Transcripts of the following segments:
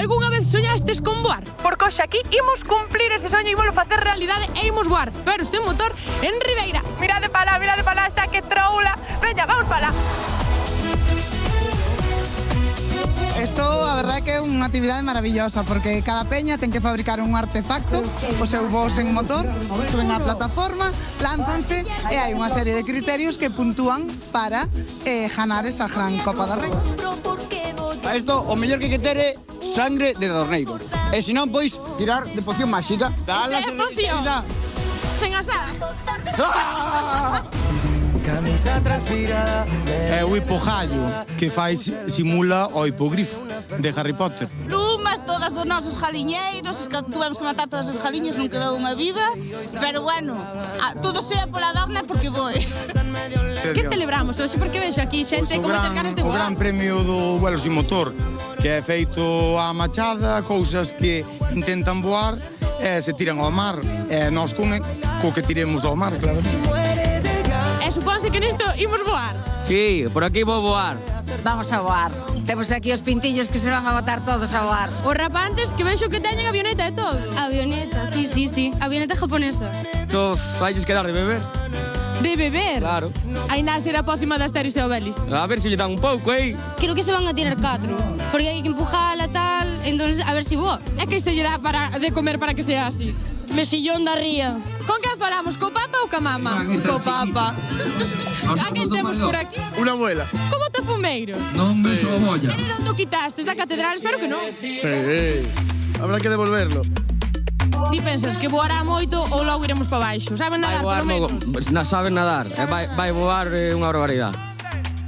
Algúnha vez soñastes con voar? Porque hoxe aquí imos cumplir ese soño e imos facer realidade e imos voar, pero sen motor, en Ribeira. Mirade para lá, xa que troula. Veña, vamos para lá. Isto, a verdade, que é unha actividade maravillosa, porque cada peña ten que fabricar un artefacto, o seu voo sen motor, suben á plataforma, lánzanse e hai unha serie de criterios que puntúan para ganar esa gran Copa da Rei. A isto, o mellor que tere sangre de dorneiro. E se non, pois, tirar de poción máxica. De poción? Sen asar? Camisa transpirada. É o hipogallo, que simula o hipogrifo de Harry Potter. Plumas todas dos nosos jaliñeiros, que tuvemos que matar todas as jaliñas, non quedou unha viva, pero bueno, todo sea pola Dorna porque voe. Que celebramos hoxe? Porque vexo aquí xente como ten ganas de O voar. gran premio do vuelo sin motor, que é feito á machada, cousas que intentan voar e se tiran ao mar. E nós co que tiremos ao mar, claro. E supónse que nisto imos voar. Sí, por aquí vou voar. Vamos a voar. Temos aquí os pintiños que se van a botar todos a voar. Os rapantes que vexo que teñen avioneta e todo. Avioneta, sí. Avioneta japonesa. Tú vais quedar de beber? De beber? Claro. Ainda a ser a pócima das Asterix e Obelix. A ver se lle dan un pouco, Creo que se van a tirar 4, porque hai que empujala tal, entonces a ver si voa. É que isto lle dá de comer para que sea así. Mesillón da ría. Con quen falamos? Co papa ou ca mama? Co papa. A quen temos por aquí? Unha abuela. Como te fumeiros? Non me sou a bolla. E de onde o quitastes? Da catedral? Espero que non. Sí. Habrá que devolverlo. Ti pensas que voará moito ou logo iremos para baixo? Saben nadar, polo menos? Saben nadar. Vai voar unha barbaridade.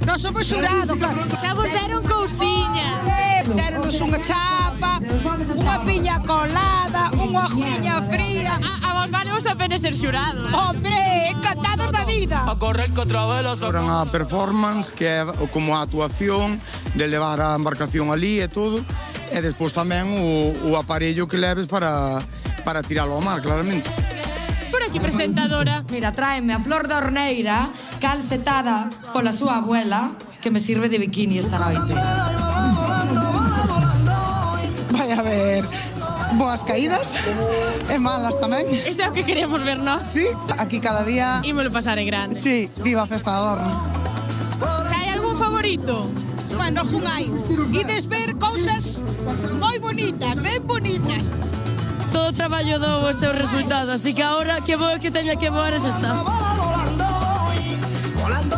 Nós somos xurado, claro. Xa vos deron cousiña. Deronnos unha chapa, unha piña colada, unha juña fría. A vos vale vos a pena ser xurado. Hombre, encantados da vida. A correr contra velas. Ahora a performance, que é como a actuación de levar a embarcación ali e todo, e despois tamén o aparello que leves para tiralo ao mar, claramente. Por aquí, presentadora. Mira, tráeme a flor da horneira, calcetada pola súa abuela, que me sirve de bikini esta noite. Vai haber boas caídas e malas tamén. Isto é o que queremos ver nós. Sí, aquí cada día... Ímolo pasar en grande. Sí, viva a festa da Dorna. Xa hai algún favorito? Bueno, algún hai. Ides ver cousas moi bonitas, ben bonitas. Todo traballo dou o seu resultado, así que agora que voe que teña que voar es esta. Volando